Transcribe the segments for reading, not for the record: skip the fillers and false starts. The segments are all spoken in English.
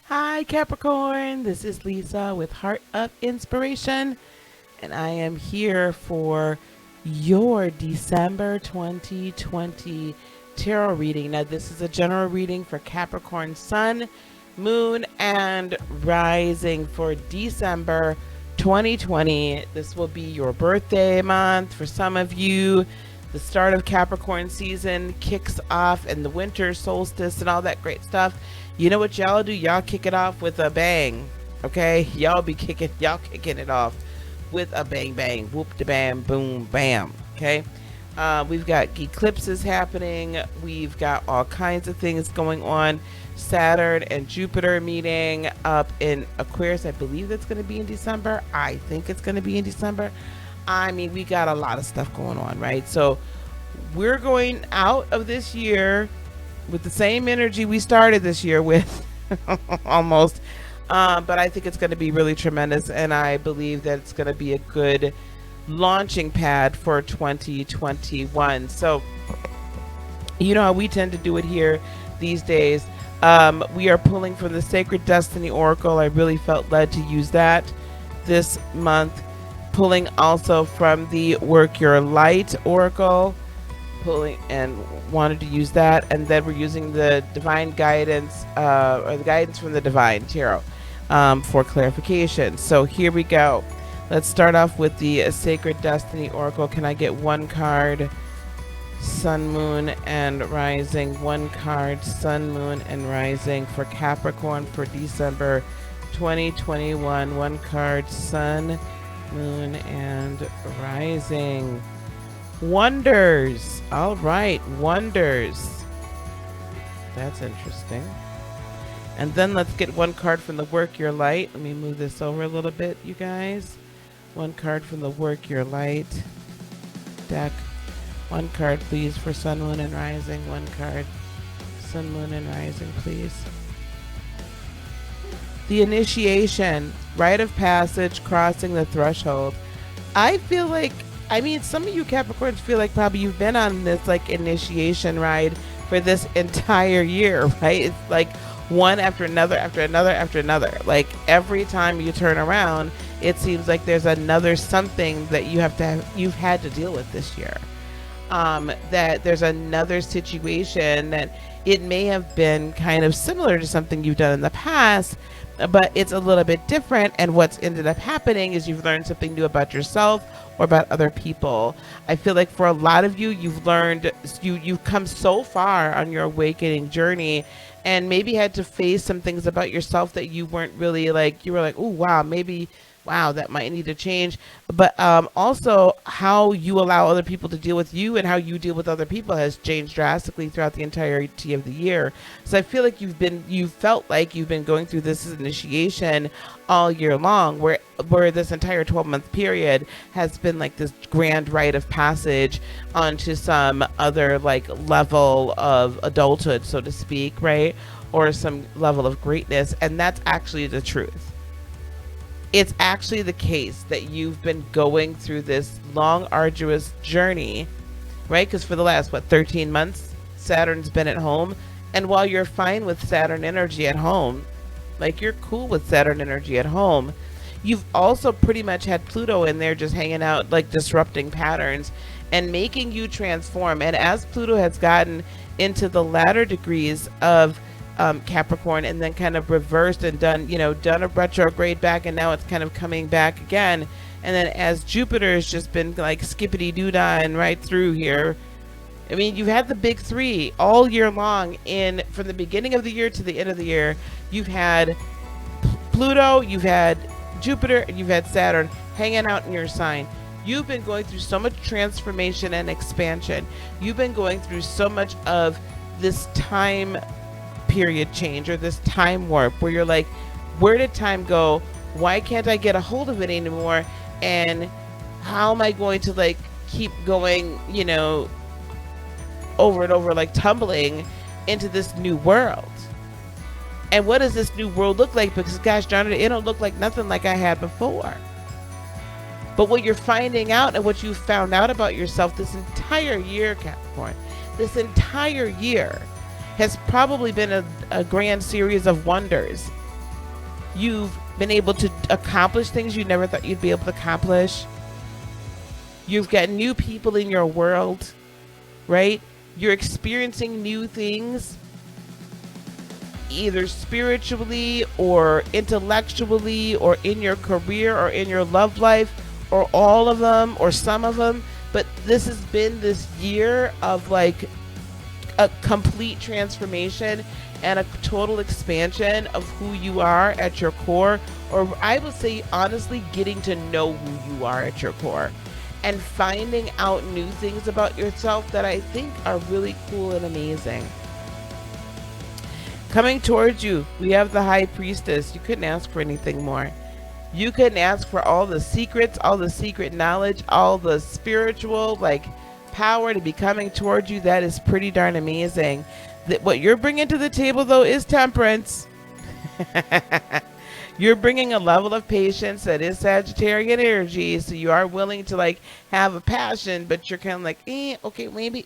Hi, Capricorn. This is Lisa with Heart of Inspiration, and I am here for your December 2020 tarot reading. Now, this is a general reading for Capricorn Sun, Moon, and Rising for December 2020. This will be your birthday month for some of you. The start of Capricorn season kicks off, and the winter solstice and all that great stuff. You know what y'all do? Y'all kick it off with a bang. Okay? Y'all kicking it off with a bang bang. Whoop de bam boom bam. Okay? We've got eclipses happening. We've got all kinds of things going on. Saturn and Jupiter meeting up in Aquarius. I believe that's going to be in December. I think it's going to be in December. I mean, we got a lot of stuff going on, right? So we're going out of this year with the same energy we started this year with, almost. But I think it's going to be really tremendous, and I believe that it's going to be a good launching pad for 2021. So, you know how we tend to do it here these days. We are pulling from the Sacred Destiny Oracle. I really felt led to use that this month. Pulling also from the Work Your Light Oracle, pulling and wanted to use that, and then we're using the Divine Guidance or the Guidance from the Divine Tarot for clarification. So here we go. Let's start off with the Sacred Destiny Oracle. Can I get one card? Sun, Moon, and Rising. One card, Sun, Moon, and Rising for Capricorn for December 2021. One card, Sun, Moon, and Rising. Wonders. All right, wonders. That's interesting. And then let's get one card from the Work Your Light. Let me move this over a little bit, you guys. One card from the Work Your Light deck. One card, please, for Sun, Moon, and Rising. One card, Sun, Moon, and Rising, please. The initiation, rite of passage, crossing the threshold. I feel like, I mean, some of you Capricorns feel like probably you've been on this like initiation ride for this entire year, right? It's like one after another, after another, after another. Like every time you turn around, it seems like there's another something that you've had to deal with this year. That there's another situation that it may have been kind of similar to something you've done in the past, but it's a little bit different. And what's ended up happening is you've learned something new about yourself or about other people. I feel like for a lot of you, you've come so far on your awakening journey, and maybe had to face some things about yourself that you weren't really like, you were like, oh, wow, maybe, wow, that might need to change. But also how you allow other people to deal with you and how you deal with other people has changed drastically throughout the entirety of the year. So I feel like you felt like you've been going through this initiation all year long, where this entire 12-month period has been like this grand rite of passage onto some other like level of adulthood, so to speak, right? Or some level of greatness. And that's actually the truth. It's actually the case that you've been going through this long, arduous journey, right? Because for the last, 13 months, Saturn's been at home. And while you're fine with Saturn energy at home, like you're cool with Saturn energy at home, you've also pretty much had Pluto in there just hanging out, like disrupting patterns and making you transform. And as Pluto has gotten into the latter degrees of Capricorn, and then kind of reversed and done a retrograde back, and now it's kind of coming back again. And then as Jupiter has just been like skippity doo-dah and right through here. I mean, you've had the big three all year long, from the beginning of the year to the end of the year. You've had Pluto, you've had Jupiter, and you've had Saturn hanging out in your sign. You've been going through so much transformation and expansion. You've been going through so much of this time period change, or this time warp, where you're like, where did time go? Why can't I get a hold of it anymore? And how am I going to like keep going, over and over, like tumbling into this new world? And what does this new world look like? Because gosh darn it don't look like nothing like I had before. But what you're finding out, and what you found out about yourself this entire year, Capricorn, this entire year has probably been a grand series of wonders You've been able to accomplish things you never thought you'd be able to accomplish. You've got new people in your world, right? You're experiencing new things, either spiritually or intellectually or in your career or in your love life, or all of them or some of them. But this has been this year of like a complete transformation and a total expansion of who you are at your core, or I would say honestly getting to know who you are at your core and finding out new things about yourself that I think are really cool and amazing. Coming towards you, we have the High Priestess. You couldn't ask for anything more. You couldn't ask for all the secrets, all the secret knowledge, all the spiritual like power to be coming towards you. That is pretty darn amazing. That what you're bringing to the table though is temperance. You're bringing a level of patience that is Sagittarian energy, so you are willing to like have a passion, but you're kind of like, okay, maybe,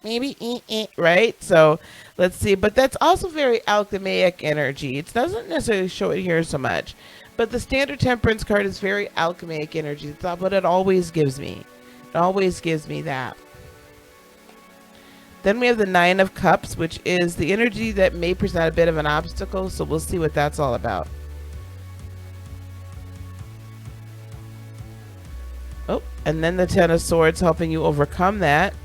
maybe, right? So let's see. But that's also very alchemaic energy. It doesn't necessarily show it here so much, but the standard temperance card is very alchemaic energy. That's what it always gives me. It always gives me that. Then we have the Nine of Cups, which is the energy that may present a bit of an obstacle. So we'll see what that's all about. Oh, and then the Ten of Swords helping you overcome that.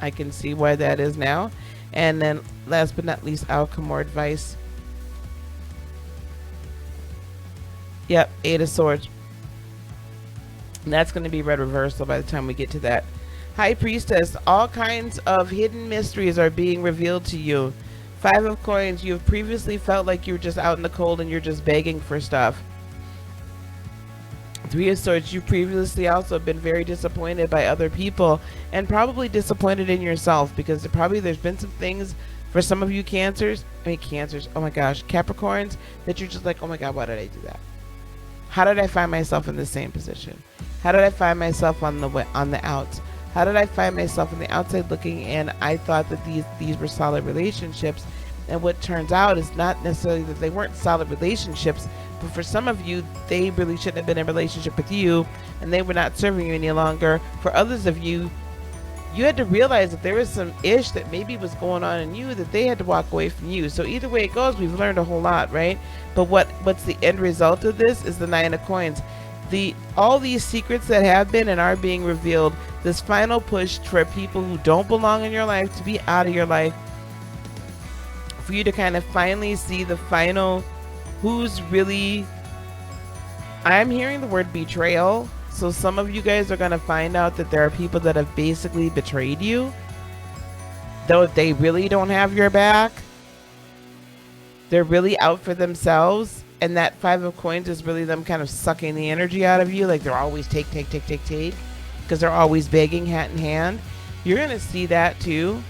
I can see why that is now. And then last but not least, outcome or advice. Yep, Eight of Swords. And that's going to be red reversal by the time we get to that. High Priestess, all kinds of hidden mysteries are being revealed to you. Five of Coins, you have previously felt like you were just out in the cold and you're just begging for stuff. Three of Swords, you previously also been very disappointed by other people and probably disappointed in yourself because there's been some things for some of you Cancers, oh my gosh, Capricorns, that you're just like, oh my God, why did I do that? How did I find myself in the same position? How did I find myself on the outs? How did I find myself on the outside looking and I thought that these were solid relationships, and what turns out is not necessarily that they weren't solid relationships, but for some of you, they really shouldn't have been in a relationship with you and they were not serving you any longer. For others of you, you had to realize that there was some ish that maybe was going on in you that they had to walk away from you. So either way it goes, we've learned a whole lot, right? But what's the end result of this is the Nine of Coins. All these secrets that have been and are being revealed, this final push for people who don't belong in your life to be out of your life, for you to kind of finally see the final who's really, I'm hearing the word betrayal. So some of you guys are going to find out that there are people that have basically betrayed you, though they really don't have your back. They're really out for themselves. And that Five of Coins is really them kind of sucking the energy out of you. Like they're always take, because they're always begging hat in hand. You're going to see that too.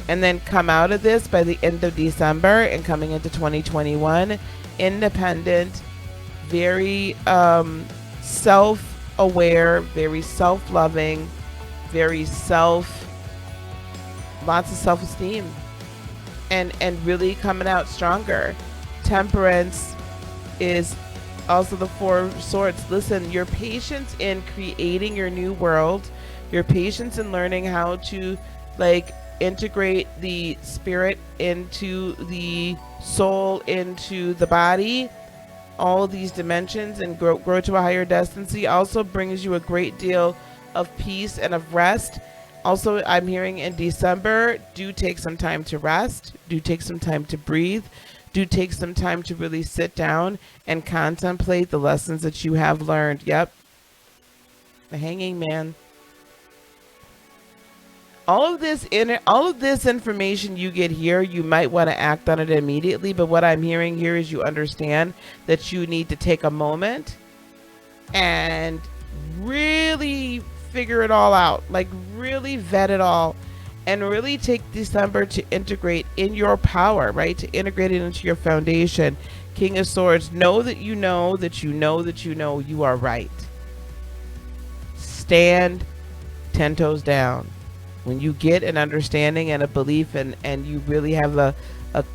And then come out of this by the end of December and coming into 2021, independent, very self-aware, very self-loving, lots of self-esteem, and really coming out stronger. Temperance is also the Four of Swords. Listen, your patience in creating your new world, your patience in learning how to like integrate the spirit into the soul, into the body, all of these dimensions, and grow to a higher destiny also brings you a great deal of peace and of rest. Also, I'm hearing in December, do take some time to rest, do take some time to breathe, do take some time to really sit down and contemplate the lessons that you have learned. Yep. The Hanging Man. All of this information you get here, you might want to act on it immediately, but what I'm hearing here is you understand that you need to take a moment and really figure it all out, like really vet it all, and really take December to integrate in your power, right? To integrate it into your foundation. King of Swords, know that you know that you know that you know you are right. Stand 10 toes down. When you get an understanding and a belief and you really have a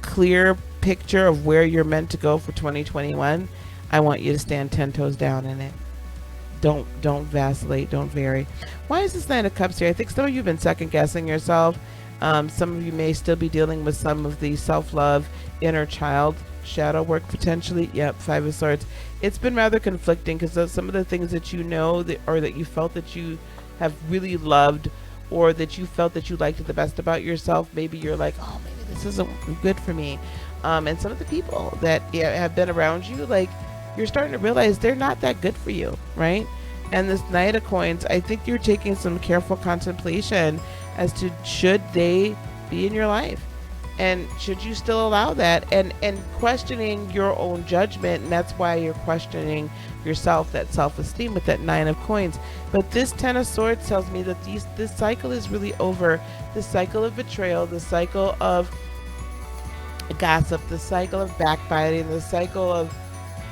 clear picture of where you're meant to go for 2021, I want you to stand 10 toes down in it. Don't vacillate, don't vary. Why is this Nine of Cups here? I think some of you have been second guessing yourself. Some of you may still be dealing with some of the self-love, inner child shadow work potentially. Yep, Five of Swords. It's been rather conflicting because some of the things that you know that, or that you felt that you have really loved, or that you felt that you liked the best about yourself, maybe you're like, oh, maybe this isn't good for me. And some of the people that have been around you, like, you're starting to realize they're not that good for you, right? And this Knight of Coins, I think you're taking some careful contemplation as to should they be in your life, and should you still allow that, and questioning your own judgment. And that's why you're questioning yourself, that self-esteem, with that Nine of Coins. But this Ten of Swords tells me that this cycle is really over. The cycle of betrayal, the cycle of gossip, the cycle of backbiting, the cycle of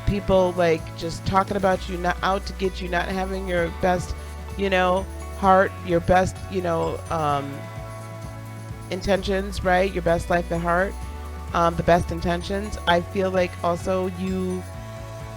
people like just talking about you, not out to get you, not having your best, heart, your best, intentions, right? Your best life at heart, the best intentions. I feel like also you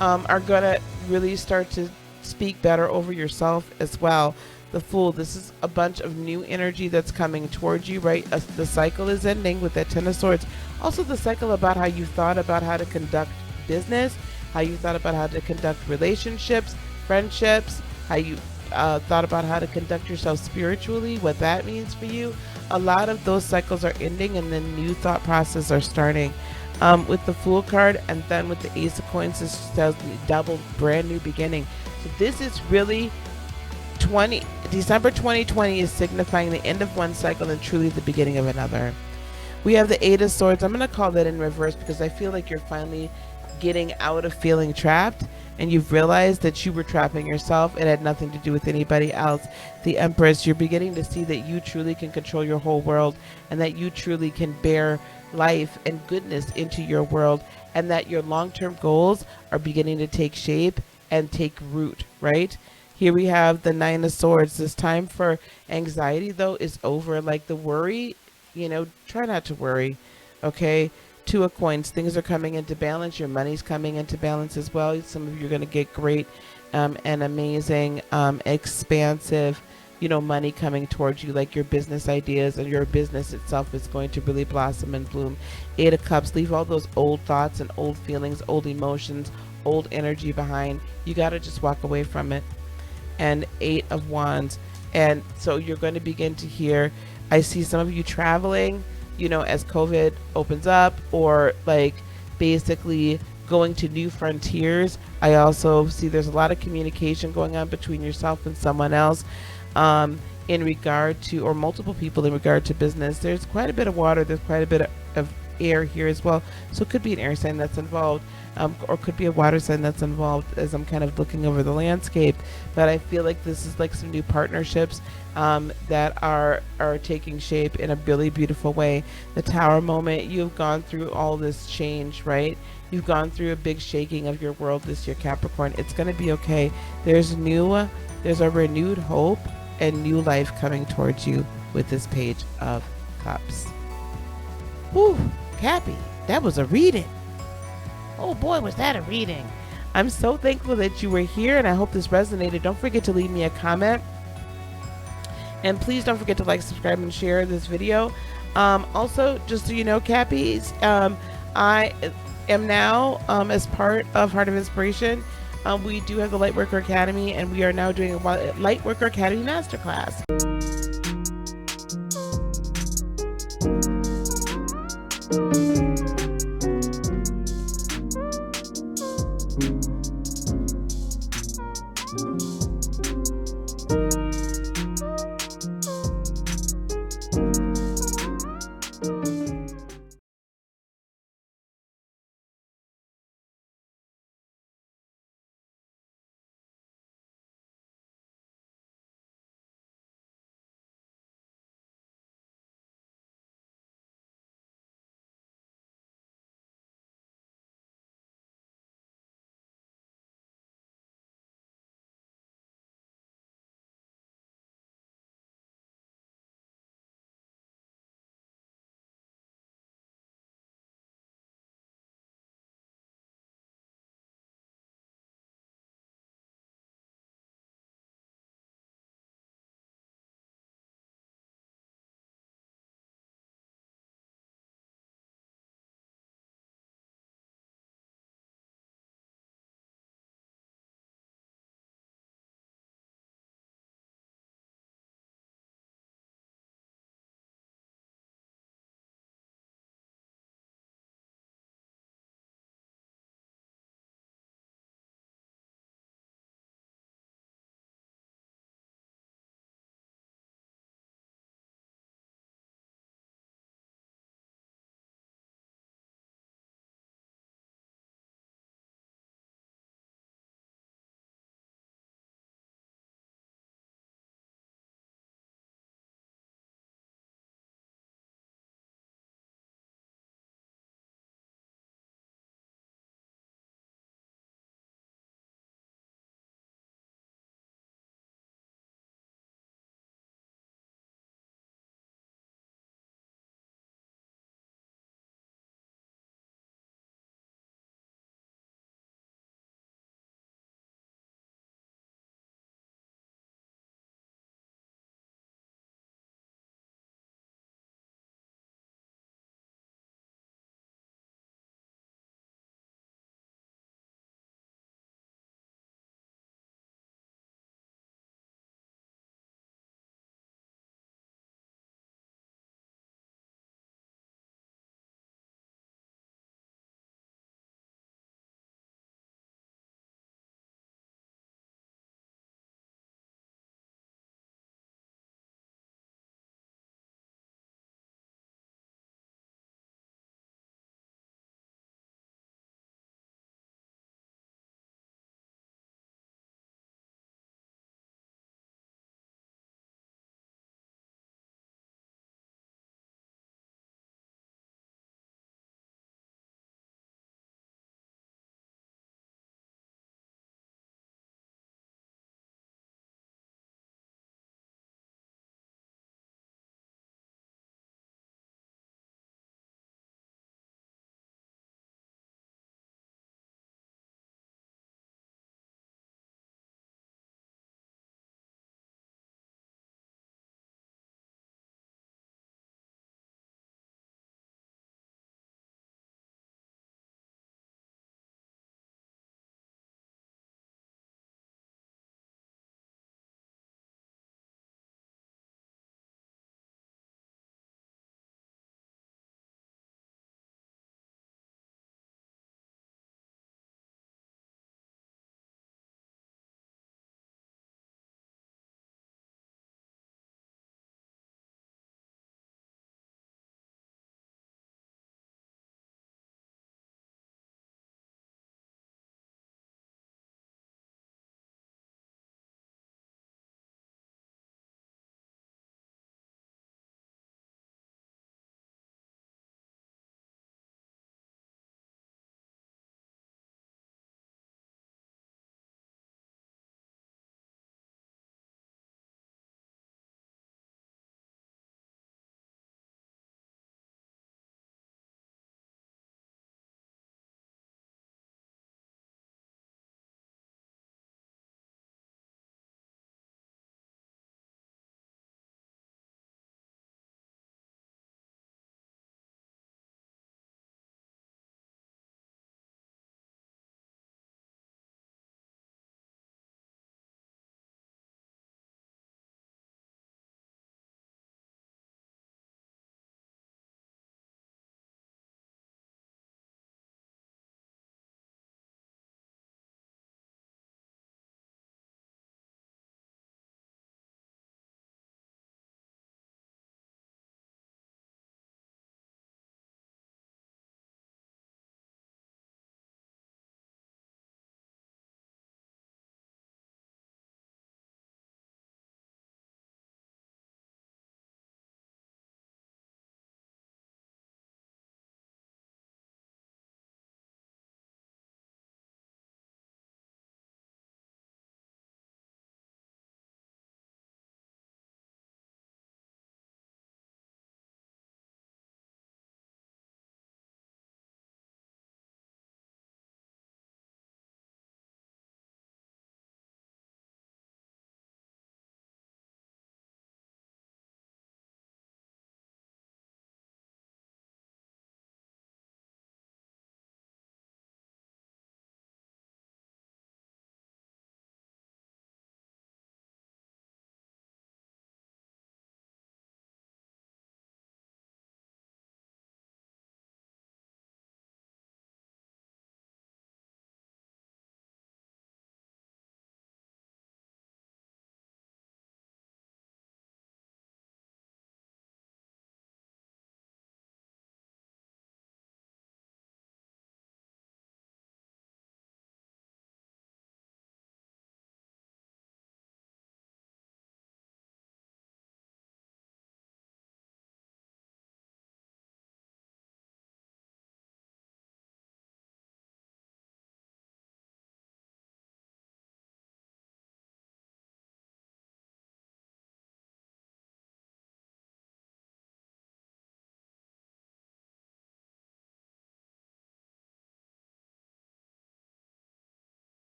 are gonna really start to speak better over yourself as well. The Fool, this is a bunch of new energy that's coming towards you, right? The cycle is ending with that Ten of Swords. Also the cycle about how you thought about how to conduct business, how you thought about how to conduct relationships, friendships, how you thought about how to conduct yourself spiritually, what that means for you. A lot of those cycles are ending, and then new thought processes are starting. With the Fool card, and then with the Ace of Coins, this tells me double brand new beginning. So this is really December 2020 is signifying the end of one cycle and truly the beginning of another. We have the Eight of Swords. I'm going to call that in reverse because I feel like you're finally getting out of feeling trapped, and you've realized that you were trapping yourself. It had nothing to do with anybody else. The Empress, you're beginning to see that you truly can control your whole world, and that you truly can bear life and goodness into your world, and that your long-term goals are beginning to take shape and take root, right? Here we have the Nine of Swords. This time for anxiety, though, is over. Like the worry, try not to worry, okay? Two of Coins, things are coming into balance. Your money's coming into balance as well. Some of you are going to get great and amazing, expansive, money coming towards you, like your business ideas, and your business itself is going to really blossom and bloom. Eight of Cups, leave all those old thoughts and old feelings, old emotions, old energy behind. You got to just walk away from it. And Eight of Wands. And so you're going to begin to hear, I see some of you traveling, as COVID opens up, or like basically going to new frontiers. I also see there's a lot of communication going on between yourself and someone else in regard to, or multiple people in regard to business. There's quite a bit of water. There's quite a bit of air here as well. So it could be an air sign that's involved, or could be a water sign that's involved, as I'm kind of looking over the landscape. But I feel like this is like some new partnerships that are taking shape in a really beautiful way. The Tower moment, you've gone through all this change, right? You've gone through a big shaking of your world this year, Capricorn. It's going to be okay. There's a renewed hope and new life coming towards you with this Page of Cups. Whew, Cappy, that was a reading. Oh boy, was that a reading. I'm so thankful that you were here, and I hope this resonated. Don't forget to leave me a comment. And please don't forget to like, subscribe, and share this video. Also, just so you know, Cappies, I am now, as part of Heart of Inspiration, we do have the Lightworker Academy, and we are now doing a Lightworker Academy Masterclass.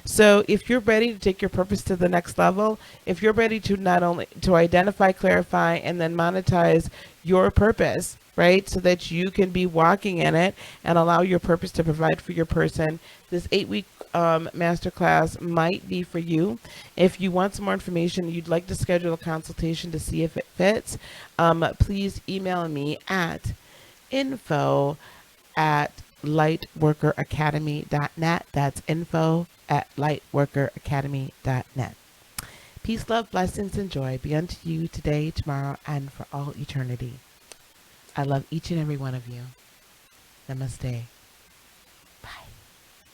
So if you're ready to take your purpose to the next level, if you're ready to not only to identify, clarify, and then monetize your purpose, right, so that you can be walking in it and allow your purpose to provide for your person, this 8-week masterclass might be for you. If you want some more information, you'd like to schedule a consultation to see if it fits, please email me at info at lightworkeracademy.net. That's info at lightworkeracademy.net. Peace, love, blessings, and joy be unto you today, tomorrow, and for all eternity. I love each and every one of you. Namaste.